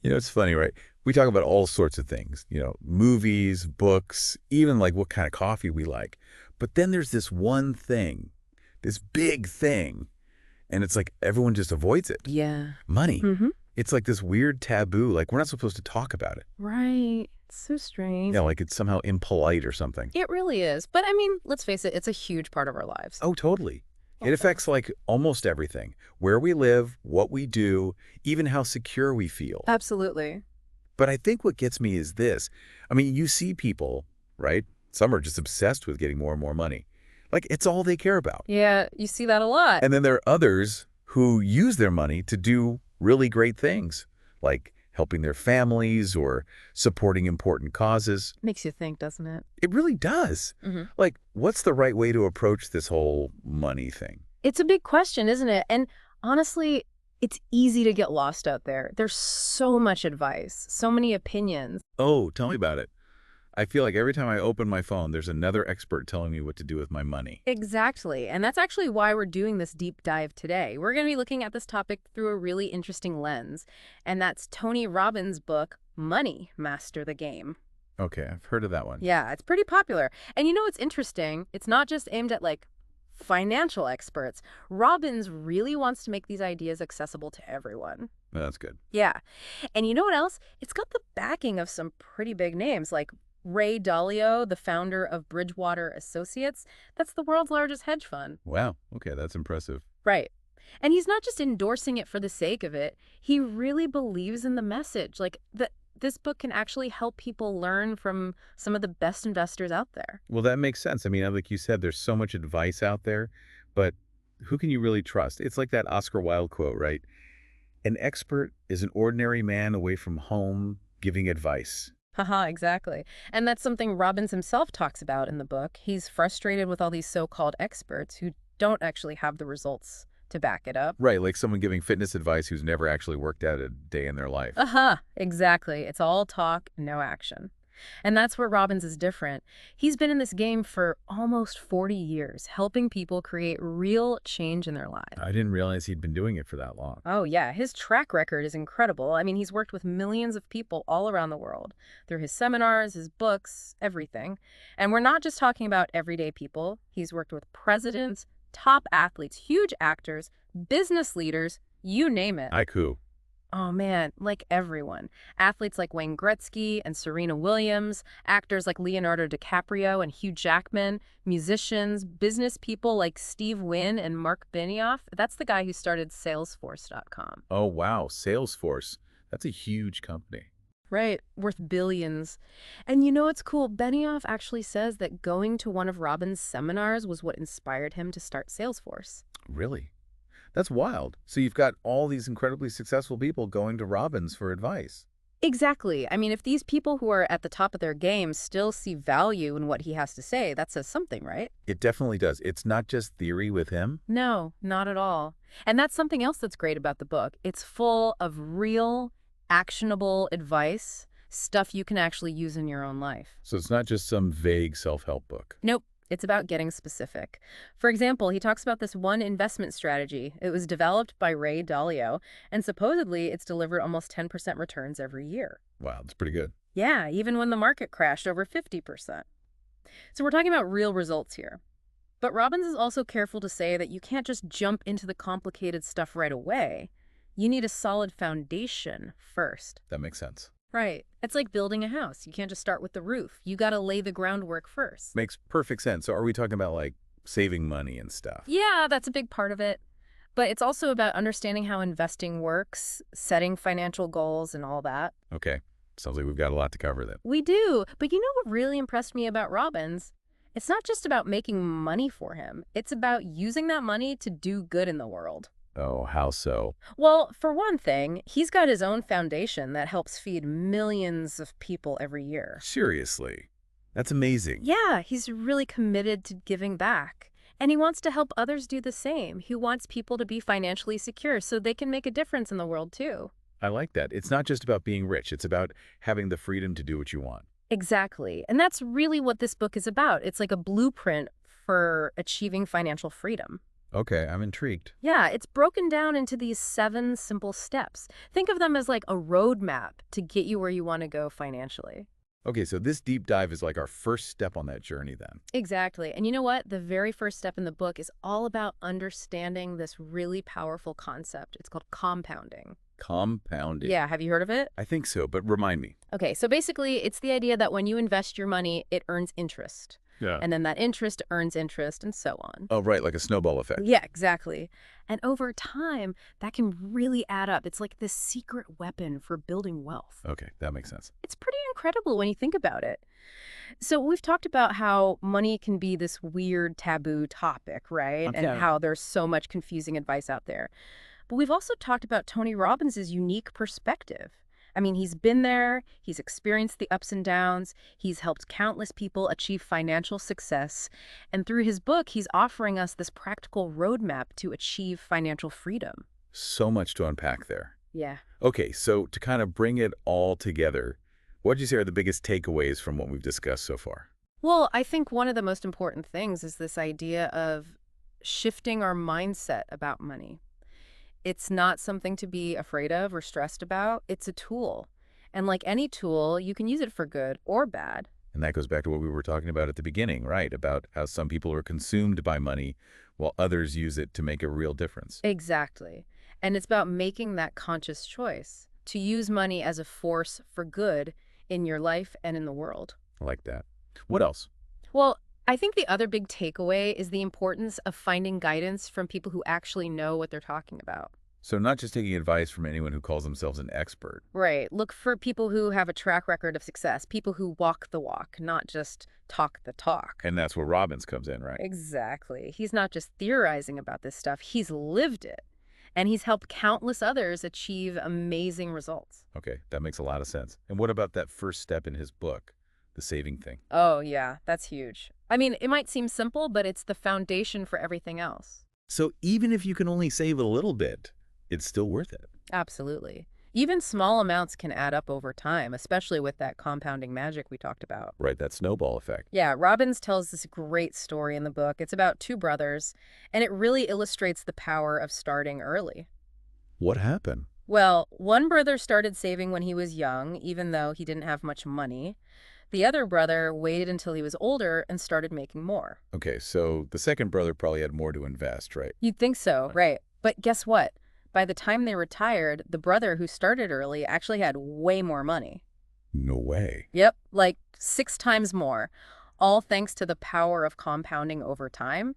It's funny, right? We talk about all sorts of things, movies, books, even like what kind of coffee we like. But then there's this one thing, this big thing, and it's like everyone just avoids it. Yeah. Money. Mm-hmm. It's like this weird taboo, like we're not supposed to talk about it. Right. It's so strange. Yeah, like it's somehow impolite or something. It really is. But I mean, let's face it, it's a huge part of our lives. Oh, totally. It Okay. affects like almost everything. Where we live, what we do, even how secure we feel. Absolutely. But I think what gets me is this. I mean, you see people, right? Some are just obsessed with getting more and more money. Like, it's all they care about. Yeah, you see that a lot. And then there are others who use their money to do really great things, like helping their families or supporting important causes. Makes you think, doesn't it? It really does. Mm-hmm. Like, what's the right way to approach this whole money thing? It's a big question, isn't it? And honestly, it's easy to get lost out there. There's so much advice, so many opinions. Oh, tell me about it. I feel like every time I open my phone, there's another expert telling me what to do with my money. Exactly. And that's actually why we're doing this deep dive today. We're going to be looking at this topic through a really interesting lens. And that's Tony Robbins' book, Money, Master the Game. Okay, I've heard of that one. Yeah, it's pretty popular. And you know what's interesting? It's not just aimed at financial experts. Robbins really wants to make these ideas accessible to everyone. That's good. Yeah. And you know what else? It's got the backing of some pretty big names like Ray Dalio, the founder of Bridgewater Associates. That's the world's largest hedge fund. Wow. Okay, that's impressive. Right. And he's not just endorsing it for the sake of it. He really believes in the message. This book can actually help people learn from some of the best investors out there. Well, that makes sense. I mean, like you said, there's so much advice out there, but who can you really trust? It's like that Oscar Wilde quote, right? An expert is an ordinary man away from home giving advice. Haha, exactly. And that's something Robbins himself talks about in the book. He's frustrated with all these so-called experts who don't actually have the results to back it up. Right, like someone giving fitness advice who's never actually worked out a day in their life. Aha, exactly. It's all talk, no action. And that's where Robbins is different. He's been in this game for almost 40 years, helping people create real change in their lives. I didn't realize he'd been doing it for that long. Oh, yeah. His track record is incredible. I mean, he's worked with millions of people all around the world through his seminars, his books, everything. And we're not just talking about everyday people. He's worked with presidents, top athletes, huge actors, business leaders, you name it. Haiku. Oh, man, like everyone. Athletes like Wayne Gretzky and Serena Williams, actors like Leonardo DiCaprio and Hugh Jackman, musicians, business people like Steve Wynn and Mark Benioff. That's the guy who started Salesforce.com. Oh, wow. Salesforce. That's a huge company. Right, worth billions. And you know what's cool? Benioff actually says that going to one of Robbins' seminars was what inspired him to start Salesforce. Really? That's wild. So you've got all these incredibly successful people going to Robbins for advice. Exactly. I mean, if these people who are at the top of their game still see value in what he has to say, that says something, right? It definitely does. It's not just theory with him. No, not at all. And that's something else that's great about the book. It's full of real, actionable advice, stuff you can actually use in your own life. So it's not just some vague self-help book. Nope. It's about getting specific. For example, he talks about this one investment strategy. It was developed by Ray Dalio, and supposedly it's delivered almost 10% returns every year. Wow, that's pretty good. Yeah, even when the market crashed over 50%. So we're talking about real results here. But Robbins is also careful to say that you can't just jump into the complicated stuff right away. You need a solid foundation first. That makes sense. Right. It's like building a house. You can't just start with the roof. You got to lay the groundwork first. Makes perfect sense. So are we talking about like saving money and stuff? Yeah, that's a big part of it. But it's also about understanding how investing works, setting financial goals and all that. Okay. Sounds like we've got a lot to cover then. We do. But you know what really impressed me about Robbins? It's not just about making money for him. It's about using that money to do good in the world. Oh, how so? Well, for one thing, he's got his own foundation that helps feed millions of people every year. Seriously? That's amazing. Yeah, he's really committed to giving back. And he wants to help others do the same. He wants people to be financially secure so they can make a difference in the world, too. I like that. It's not just about being rich. It's about having the freedom to do what you want. Exactly. And that's really what this book is about. It's like a blueprint for achieving financial freedom. Okay, I'm intrigued. Yeah, it's broken down into these 7 simple steps. Think of them as like a roadmap to get you where you want to go financially. Okay, so this deep dive is like our first step on that journey then. Exactly. And you know what? The very first step in the book is all about understanding this really powerful concept. It's called compounding. Compounding. Yeah, have you heard of it? I think so, but remind me. Okay, so basically, it's the idea that when you invest your money, it earns interest. Yeah. And then that interest earns interest, and so on. Oh, right, like a snowball effect. Yeah, exactly. And over time, that can really add up. It's like this secret weapon for building wealth. Okay, that makes sense. It's pretty incredible when you think about it. So we've talked about how money can be this weird taboo topic, right? Okay. And how there's so much confusing advice out there. But we've also talked about Tony Robbins' unique perspective. I mean, he's been there, he's experienced the ups and downs, he's helped countless people achieve financial success, and through his book, he's offering us this practical roadmap to achieve financial freedom. So much to unpack there. Yeah. Okay, so to kind of bring it all together, what would you say are the biggest takeaways from what we've discussed so far? Well, I think one of the most important things is this idea of shifting our mindset about money. It's not something to be afraid of or stressed about. It's a tool. And like any tool, you can use it for good or bad. And that goes back to what we were talking about at the beginning, right? About how some people are consumed by money while others use it to make a real difference. Exactly. And it's about making that conscious choice to use money as a force for good in your life and in the world. I like that. What else? Well, I think the other big takeaway is the importance of finding guidance from people who actually know what they're talking about. So not just taking advice from anyone who calls themselves an expert. Right. Look for people who have a track record of success, people who walk the walk, not just talk the talk. And that's where Robbins comes in, right? Exactly. He's not just theorizing about this stuff, he's lived it. And he's helped countless others achieve amazing results. Okay, that makes a lot of sense. And what about that first step in his book, the saving thing? Oh, yeah, that's huge. I mean, it might seem simple, but it's the foundation for everything else. So even if you can only save a little bit, it's still worth it. Absolutely. Even small amounts can add up over time, especially with that compounding magic we talked about. Right, that snowball effect. Yeah, Robbins tells this great story in the book. It's about 2 brothers, and it really illustrates the power of starting early. What happened? Well, one brother started saving when he was young, even though he didn't have much money. The other brother waited until he was older and started making more. Okay, so the second brother probably had more to invest, right? You'd think so, right? But guess what? By the time they retired, the brother who started early actually had way more money. No way. Yep, like 6 times more, all thanks to the power of compounding over time.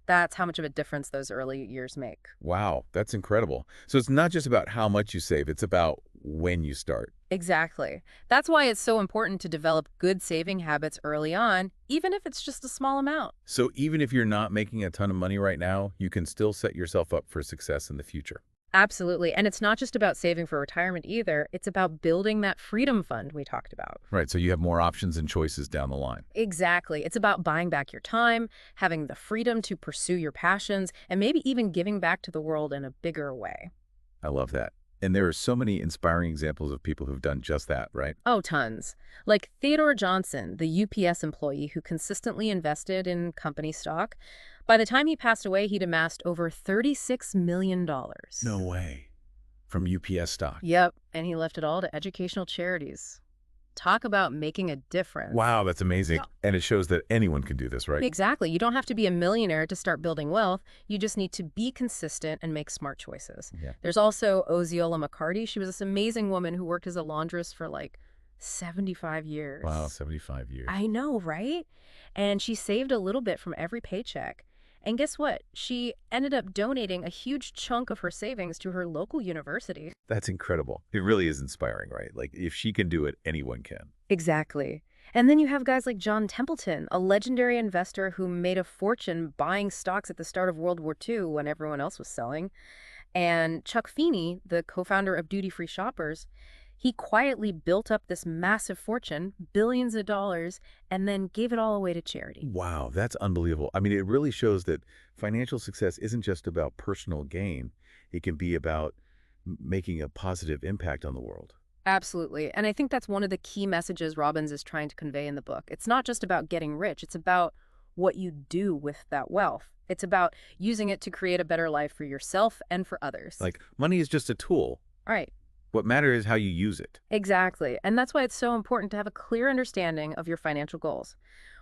That's how much of a difference those early years make. Wow, that's incredible. So it's not just about how much you save, it's about when you start. Exactly. That's why it's so important to develop good saving habits early on, even if it's just a small amount. So even if you're not making a ton of money right now, you can still set yourself up for success in the future. Absolutely. And it's not just about saving for retirement either. It's about building that freedom fund we talked about. Right, so you have more options and choices down the line. Exactly. It's about buying back your time, having the freedom to pursue your passions, and maybe even giving back to the world in a bigger way. I love that. And there are so many inspiring examples of people who've done just that, right? Oh, tons. Like Theodore Johnson, the UPS employee who consistently invested in company stock. By the time he passed away, he'd amassed over $36 million. No way. From UPS stock. Yep, and he left it all to educational charities. Talk about making a difference. Wow, that's amazing. Yeah. And it shows that anyone can do this, right? Exactly. You don't have to be a millionaire to start building wealth. You just need to be consistent and make smart choices. Yeah. There's also Osceola McCarty. She was this amazing woman who worked as a laundress for like 75 years. Wow, 75 years. I know, right? And she saved a little bit from every paycheck. And guess what? She ended up donating a huge chunk of her savings to her local university. That's incredible. It really is inspiring, right? Like, if she can do it, anyone can. Exactly. And then you have guys like John Templeton, a legendary investor who made a fortune buying stocks at the start of World War II when everyone else was selling. And Chuck Feeney, the co-founder of Duty Free Shoppers, he quietly built up this massive fortune, billions of dollars, and then gave it all away to charity. Wow, that's unbelievable. I mean, it really shows that financial success isn't just about personal gain. It can be about making a positive impact on the world. Absolutely. And I think that's one of the key messages Robbins is trying to convey in the book. It's not just about getting rich. It's about what you do with that wealth. It's about using it to create a better life for yourself and for others. Like, money is just a tool. Right. What matters is how you use it. Exactly. And that's why it's so important to have a clear understanding of your financial goals.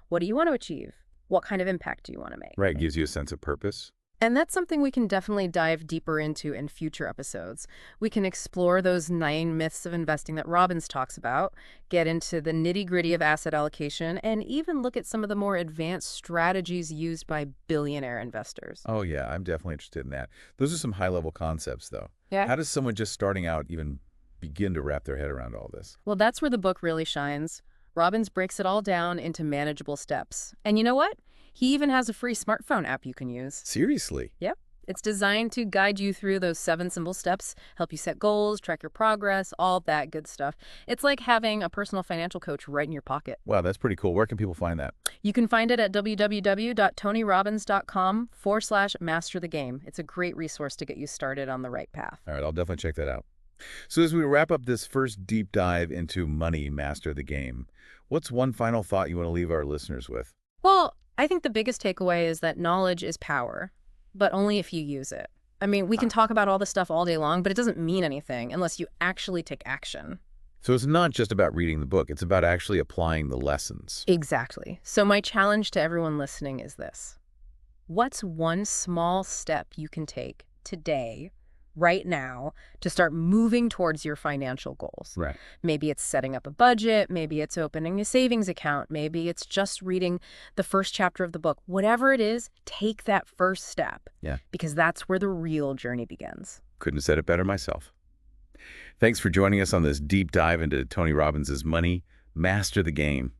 What do you want to achieve? What kind of impact do you want to make? Right, gives you a sense of purpose. And that's something we can definitely dive deeper into in future episodes. We can explore those 9 myths of investing that Robbins talks about, get into the nitty-gritty of asset allocation, and even look at some of the more advanced strategies used by billionaire investors. Oh, yeah, I'm definitely interested in that. Those are some high-level concepts, though. Yeah. How does someone just starting out even begin to wrap their head around all this? Well, that's where the book really shines. Robbins breaks it all down into manageable steps. And you know what? He even has a free smartphone app you can use. Seriously? Yep. It's designed to guide you through those 7 simple steps, help you set goals, track your progress, all that good stuff. It's like having a personal financial coach right in your pocket. Wow, that's pretty cool. Where can people find that? You can find it at www.tonyrobbins.com/master the game. It's a great resource to get you started on the right path. All right, I'll definitely check that out. So as we wrap up this first deep dive into money, master the game, what's one final thought you want to leave our listeners with? Well, I think the biggest takeaway is that knowledge is power, but only if you use it. I mean, we can talk about all this stuff all day long, but it doesn't mean anything unless you actually take action. So it's not just about reading the book. It's about actually applying the lessons. Exactly. So my challenge to everyone listening is this. What's one small step you can take today, right now, to start moving towards your financial goals? Right. Maybe it's setting up a budget. Maybe it's opening a savings account. Maybe it's just reading the first chapter of the book. Whatever it is, take that first step. Yeah. Because that's where the real journey begins. Couldn't have said it better myself. Thanks for joining us on this deep dive into Tony Robbins' Money, Master the Game.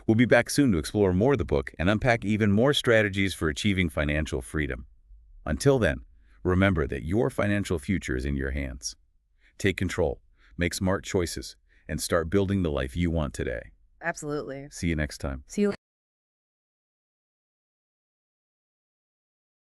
We'll be back soon to explore more of the book and unpack even more strategies for achieving financial freedom. Until then, remember that your financial future is in your hands. Take control, make smart choices, and start building the life you want today. Absolutely. See you next time. See you later.